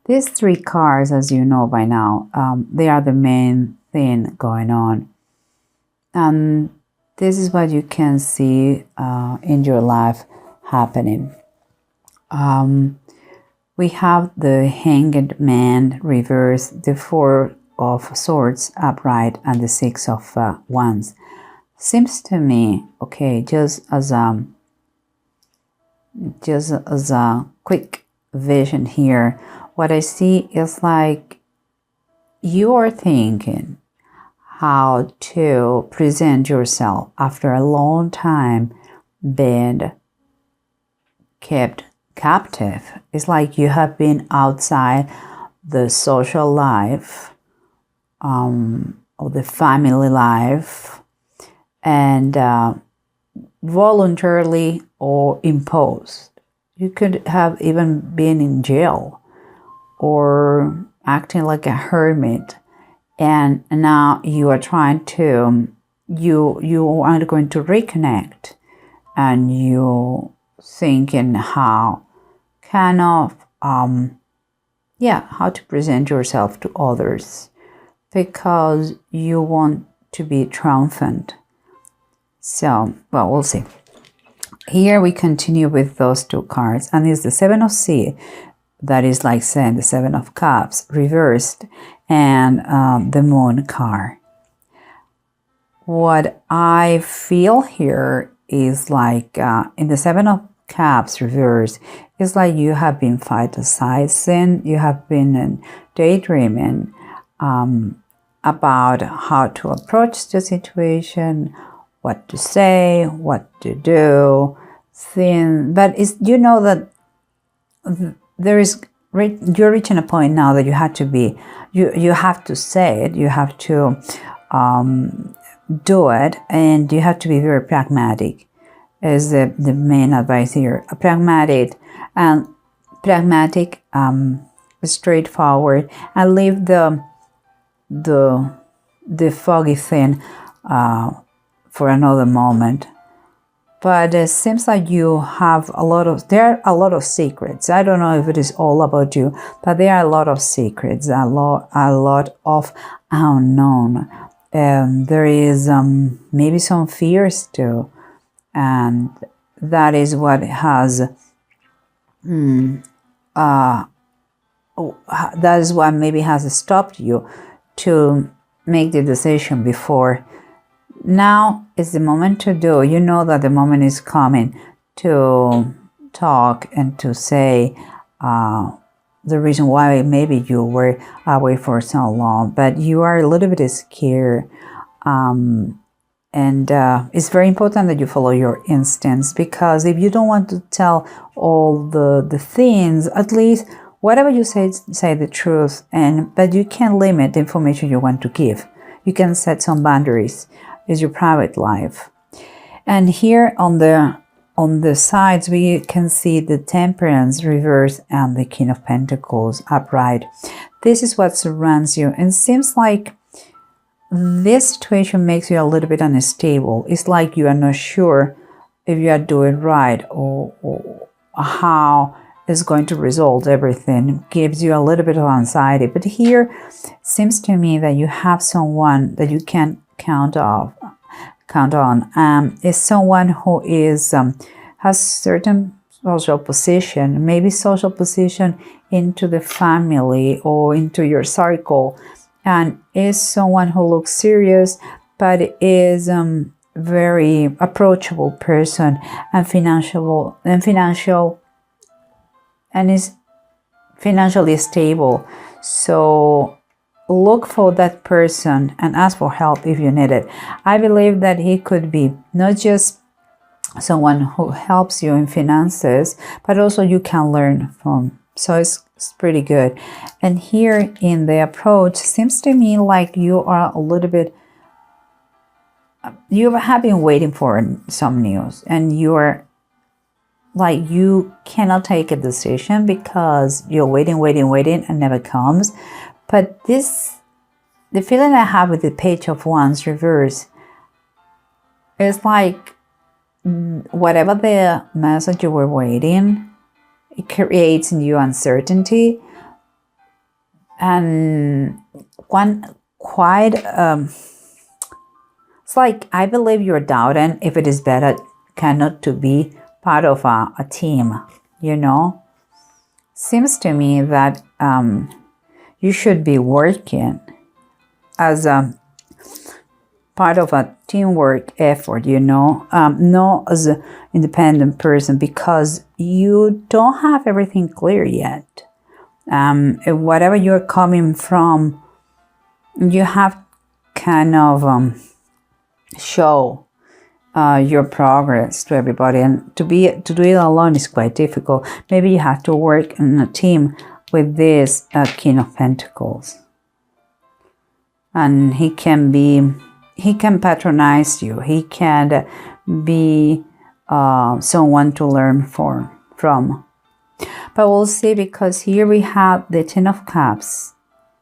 These three cards, as you know by now, they are the main thing going on. And this is what you can see in your life happening. We have the Hanged Man reversed, the Four of Swords upright, and the Six of Wands. Seems to me, okay, just as a quick vision here, what I see is like you are thinking how to present yourself after a long time being kept captive. It's like you have been outside the social life, or the family life, and voluntarily or imposed. You could have even been in jail or acting like a hermit, and now you are trying to, you are going to reconnect, and you thinking how kind of how to present yourself to others, because you want to be triumphant. So, well, we'll see. Here we continue with those two cards, and it's the Seven of Sea, that is like saying the Seven of Cups reversed, and the Moon card. What I feel here is like in the Seven of Cups reversed, it's like you have been fantasizing, you have been daydreaming about how to approach the situation, what to say, what to do, but it's, you know that there is, you're reaching a point now that you have to be, you have to say it, you have to do it, and you have to be very pragmatic, is the main advice here. A pragmatic, straightforward, and leave the foggy thing for another moment. But it seems like you have there are a lot of secrets. I don't know if it is all about you, but there are a lot of secrets, a lot of unknown. There is maybe some fears too, and that is what has that is what maybe has stopped you to make the decision before. Now is the moment to do. You know that the moment is coming to talk and to say the reason why maybe you were away for so long, but you are a little bit scared. And it's very important that you follow your instincts, because if you don't want to tell all the things, at least whatever you say the truth, but you can limit the information you want to give. You can set some boundaries. It's your private life. And here on the sides we can see the Temperance reverse and the King of Pentacles upright. This is what surrounds you, and it seems like this situation makes you a little bit unstable. It's like you are not sure if you are doing right, or how it's going to resolve everything. It gives you a little bit of anxiety. But here it seems to me that you have someone that you can count on. Is someone who is has certain social position, maybe social position into the family or into your circle, and is someone who looks serious but is very approachable person, and is financially stable. So look for that person and ask for help if you need it. I believe that he could be not just someone who helps you in finances, but also you can learn from. So it's pretty good. And here in the approach, seems to me like you are a little bit, you have been waiting for some news, and you are like, you cannot take a decision because you're waiting and never comes. But the feeling I have with the Page of Wands reverse is like whatever the message you were waiting, it creates in you uncertainty, and one quite it's like, I believe you're doubting if it is better cannot to be part of a team, you know. Seems to me that you should be working as a part of a teamwork effort, you know, not as an independent person, because you don't have everything clear yet. Whatever you're coming from, you have kind of show your progress to everybody, and to do it alone is quite difficult. Maybe you have to work in a team with this King of Pentacles, and he can patronize you. He can be someone to learn from. But we'll see, because here we have the Ten of Cups,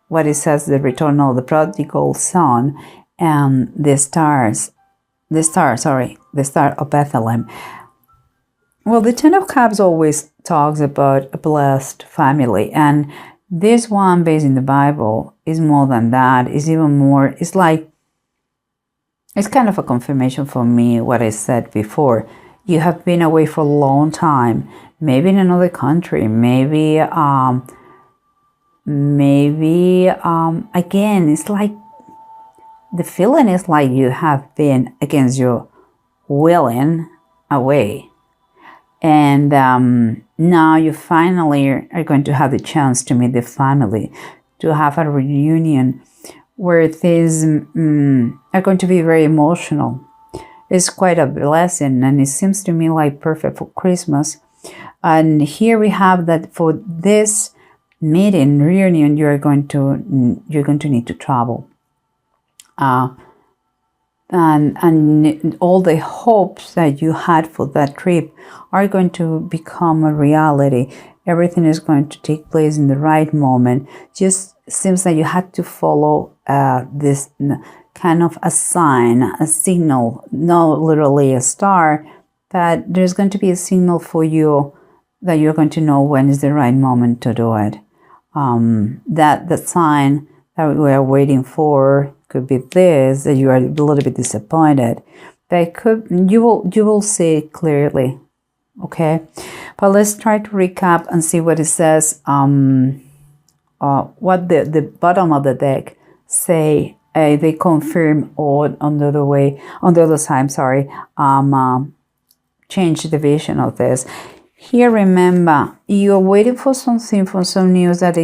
what it says, the return of the prodigal son, and the star of Bethlehem. Well, the Ten of Cups always talks about a blessed family, and this one, based in the Bible, is more than that. It's even more. It's like, it's kind of a confirmation for me what I said before. You have been away for a long time, maybe in another country, maybe again, it's like the feeling is like you have been against your willing away, and now you finally are going to have the chance to meet the family, to have a reunion where things are going to be very emotional. It's quite a blessing, and it seems to me like perfect for Christmas. And here we have that for this meeting, reunion, you're going to need to travel. And all the hopes that you had for that trip are going to become a reality. Everything is going to take place in the right moment. Just seems that you had to follow this kind of a sign, a signal, not literally a star, but there's going to be a signal for you that you're going to know when is the right moment to do it. That sign that we are waiting for could be this, that you are a little bit disappointed. But you will see it clearly. Okay, but let's try to recap and see what it says. What the bottom of the deck say. They confirm on the other side. Sorry. Change the vision of this. Here, remember, you're waiting for something, for some news that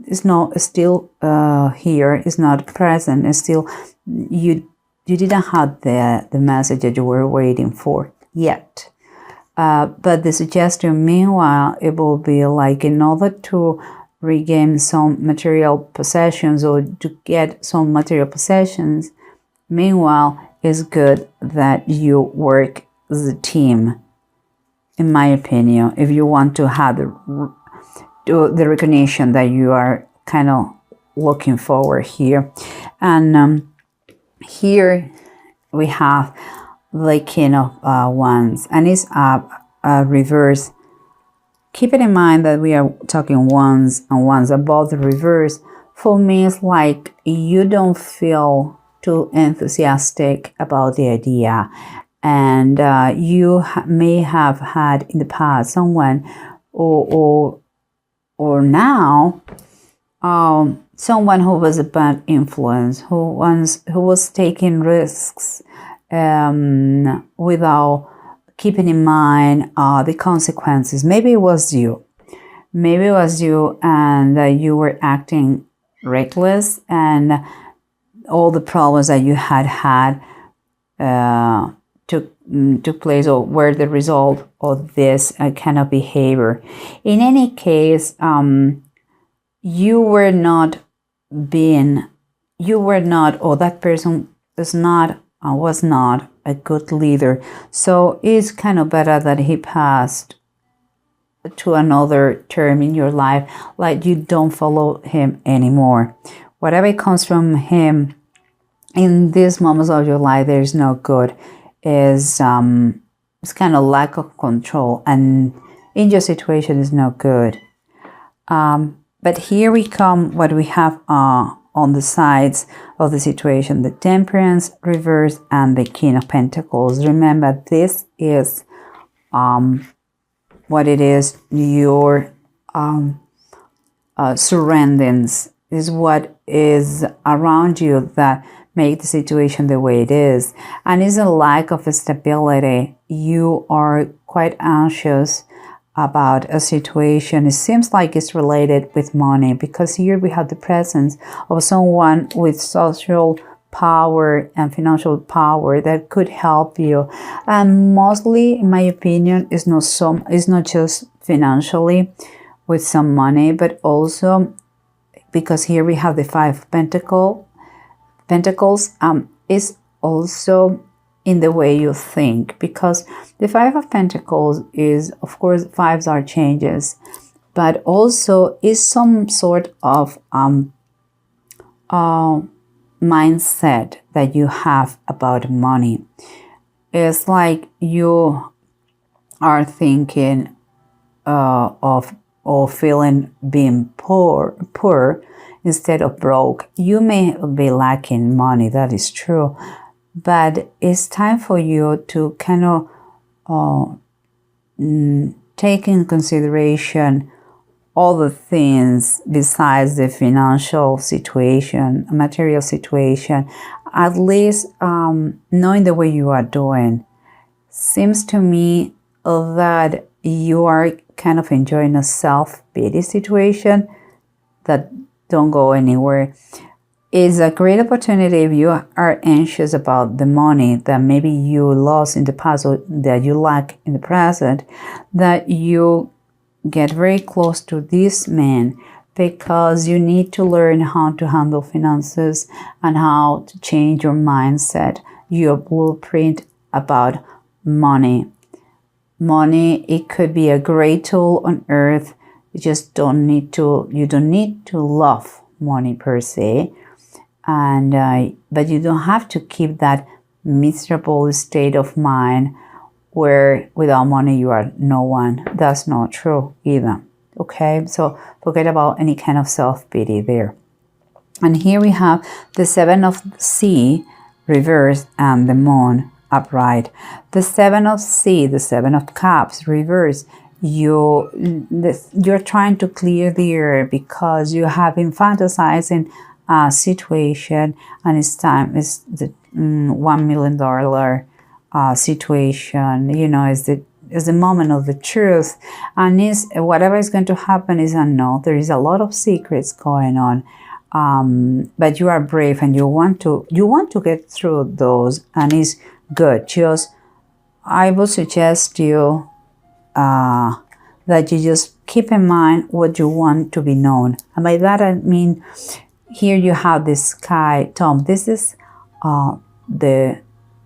is not still here, is not present. It's still you didn't have the message that you were waiting for yet. But the suggestion, meanwhile, it will be like, in order to regain some material possessions or to get some material possessions, meanwhile, it's good that you work as a team, in my opinion, if you want to have the recognition that you are kind of looking forward here. And here we have the King of Wands, and it's a reverse. Keep it in mind that we are talking wands and wands above the reverse. For me, it's like you don't feel too enthusiastic about the idea, and you may have had in the past someone or now someone who was a bad influence, who was taking risks without keeping in mind the consequences. Maybe it was you, and you were acting reckless, and all the problems that you had took place, or were the result of this kind of behavior. In any case, you were not, or that person was not a good leader. So it's kind of better that he passed to another term in your life, like you don't follow him anymore. Whatever comes from him in these moments of your life, there is no good. It's kind of lack of control, and in your situation is no good. But here we come, what we have on the sides of the situation, the Temperance reverse and the King of Pentacles. Remember, this is what it is, your surroundings is what is around you that make the situation the way it is. And it's a lack of stability. You are quite anxious about a situation. It seems like it's related with money, because here we have the presence of someone with social power and financial power that could help you. And mostly, in my opinion, it's not just financially with some money, but also because here we have the Five of Pentacles, is also in the way you think, because the Five of Pentacles is, of course, fives are changes, but also is some sort of mindset that you have about money. It's like you are thinking of or feeling being poor instead of broke. You may be lacking money, that is true, but it's time for you to kind of take in consideration all the things besides the financial situation, material situation. At least knowing the way you are doing. Seems to me that you are kind of enjoying a self-pity situation that don't go anywhere. It's a great opportunity if you are anxious about the money that maybe you lost in the past or that you lack in the present, that you get very close to this man, because you need to learn how to handle finances and how to change your mindset, your blueprint about money. Money, it could be a great tool on earth. You just don't need to love money per se. And but you don't have to keep that miserable state of mind where without money you are no one. That's not true either. Okay, so forget about any kind of self-pity there. And here we have the Seven of Sea reversed and the Moon upright. The Seven of Sea, the Seven of Cups reversed. You're trying to clear the air because you have been fantasizing a situation, and it's time. It's the $1 million situation. You know, is the moment of the truth, and is whatever is going to happen is unknown. There is a lot of secrets going on, but you are brave and you want to get through those, and it's good. Just I would suggest you that you just keep in mind what you want to be known, and by that I mean, here you have the Sky Tomb. This is the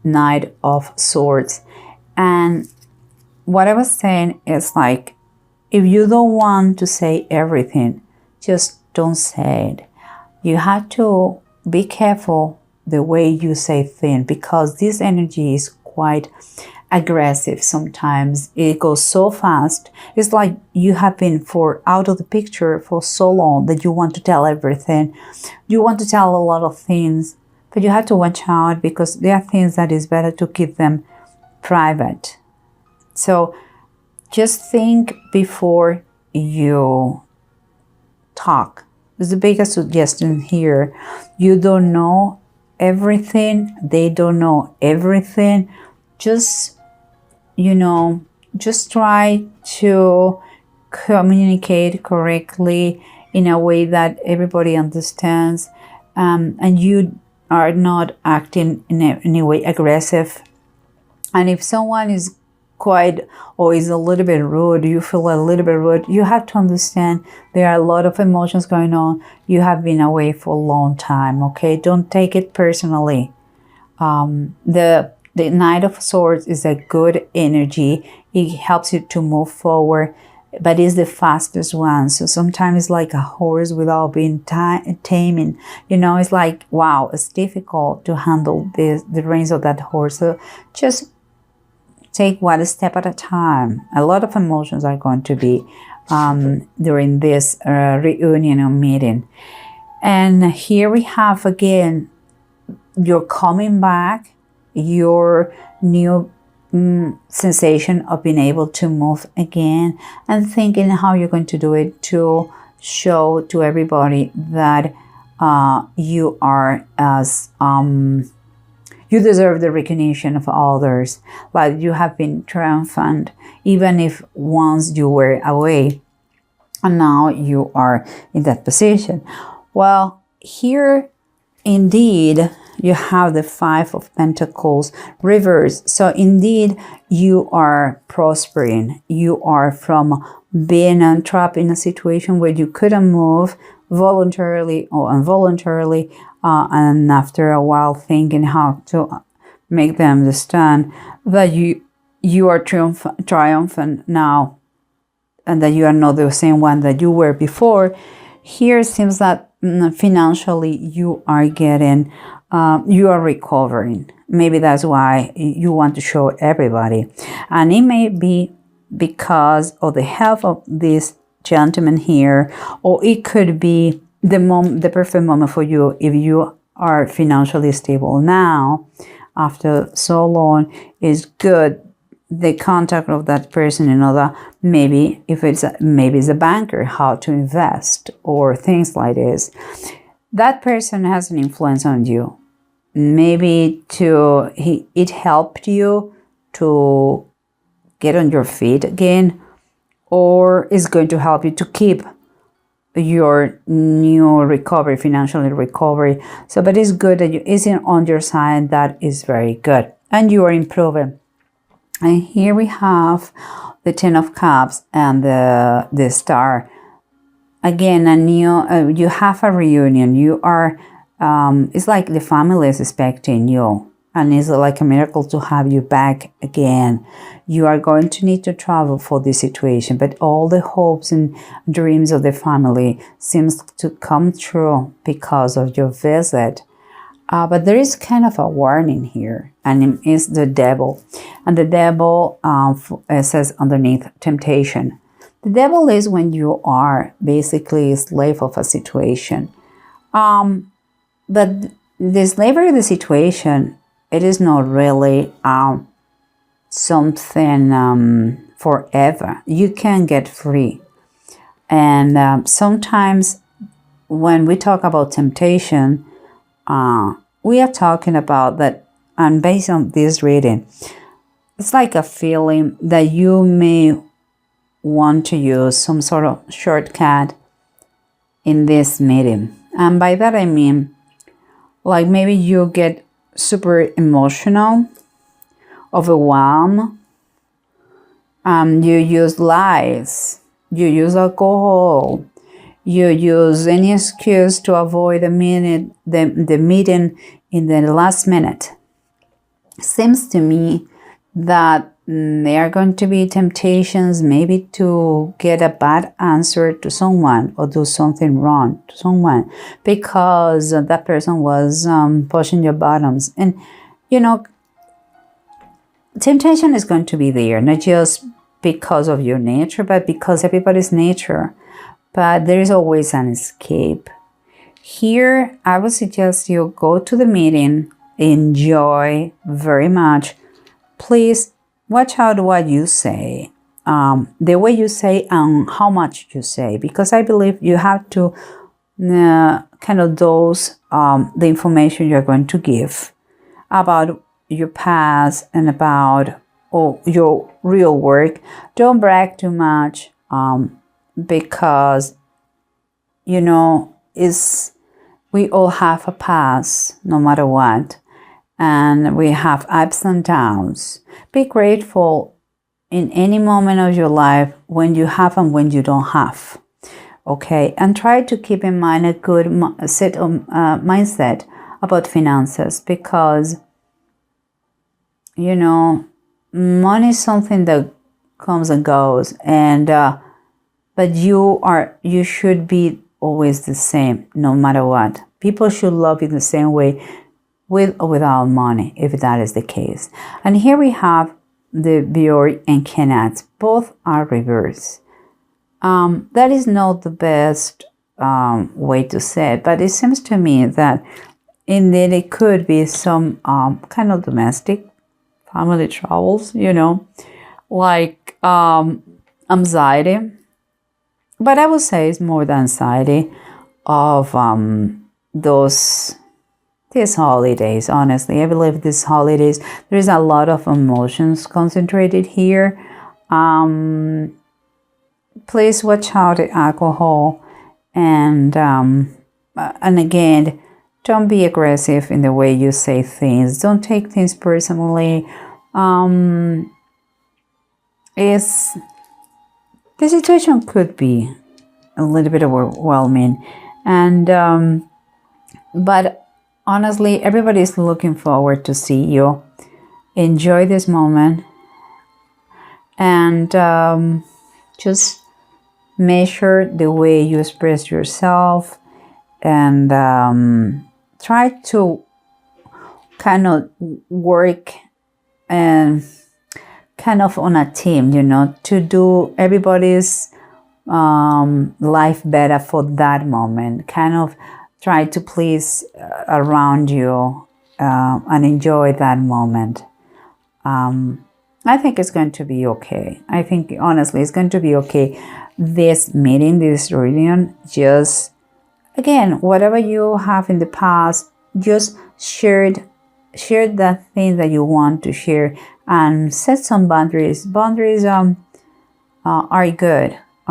Knight of Swords, and what I was saying is, like, if you don't want to say everything, just don't say it. You have to be careful the way you say things, because this energy is quite aggressive sometimes. It goes so fast. It's like you have been out of the picture for so long that you want to tell everything. You want to tell a lot of things, but you have to watch out, because there are things that is better to keep them private. So just think before you talk. It's the biggest suggestion here. You don't know everything. They don't know everything. Just, just try to communicate correctly in a way that everybody understands, and you are not acting in any way aggressive. And if someone is quiet or is a little bit rude, you feel a little bit rude, you have to understand there are a lot of emotions going on. You have been away for a long time, okay? Don't take it personally. The Knight of Swords is a good energy. It helps you to move forward, but it's the fastest one. So sometimes it's like a horse without being taming. It's like, wow, it's difficult to handle the reins of that horse. So just take one step at a time. A lot of emotions are going to be during this reunion or meeting. And here we have again, you're coming back, your new sensation of being able to move again, and thinking how you're going to do it to show to everybody that you are as you deserve the recognition of others, like you have been triumphant, even if once you were away and now you are in that position. Well, here indeed you have the Five of Pentacles reversed. So indeed you are prospering. You are from being trapped in a situation where you couldn't move voluntarily or involuntarily, and after a while thinking how to make them understand that you are triumphant now, and that you are not the same one that you were before. Here it seems that financially you are getting, you are recovering. Maybe that's why you want to show everybody. And it may be because of the health of this gentleman here, or it could be the perfect moment for you if you are financially stable now after so long. Is good, the contact of that person, that maybe if it's a banker, how to invest or things like this. That person has an influence on you. Maybe it helped you to get on your feet again, or is going to help you to keep your new recovery, financially recovery. So, but it's good that you isn't on your side. That is very good, and you are improving. And here we have the Ten of Cups and the Star. Again, you have a reunion. You are, it's like the family is expecting you. And it's like a miracle to have you back again. You are going to need to travel for this situation, but all the hopes and dreams of the family seems to come true because of your visit. But there is kind of a warning here, and it is the devil. And the devil says underneath, temptation. The devil is when you are basically a slave of a situation. But the slavery of the situation, it is not really something forever. You can get free. And sometimes when we talk about temptation, we are talking about that, and based on this reading, it's like a feeling that you may want to use some sort of shortcut in this meeting. And by that I mean, like maybe you get super emotional, overwhelmed, you use lies, you use alcohol, you use any excuse to avoid the meeting in the last minute. Seems to me that there are going to be temptations maybe to get a bad answer to someone or do something wrong to someone because that person was pushing your buttons. And temptation is going to be there, not just because of your nature, but because everybody's nature. But there is always an escape. Here, I would suggest you go to the meeting, enjoy very much. Please watch out what you say, the way you say and how much you say, because I believe you have to kind of dose the information you're going to give about your past and about your real work. Don't brag too much. Because we all have a past, no matter what, and we have ups and downs. Be grateful in any moment of your life when you have and when you don't have. Okay, and try to keep in mind a good mindset about finances, because money is something that comes and goes, and but you should be always the same, no matter what. People should love you the same way, with or without money, if that is the case. And here we have the Björk and Kenneth. Both are reversed. That is not the best way to say it, but it seems to me that indeed it could be some kind of domestic family troubles, like anxiety. But I would say it's more the anxiety of these holidays. Honestly, I believe these holidays, there is a lot of emotions concentrated here. Please watch out the alcohol, and again, don't be aggressive in the way you say things. Don't take things personally. Is the situation could be a little bit overwhelming, and but honestly, everybody is looking forward to see you. Enjoy this moment, and just measure the way you express yourself, and try to kind of work and kind of on a team, to do everybody's life better for that moment. Kind of try to please around you and enjoy that moment. I think it's going to be okay. I think honestly it's going to be okay. This meeting, this reunion, just again, whatever you have in the past, just share the thing that you want to share, and set some boundaries. Boundaries are good.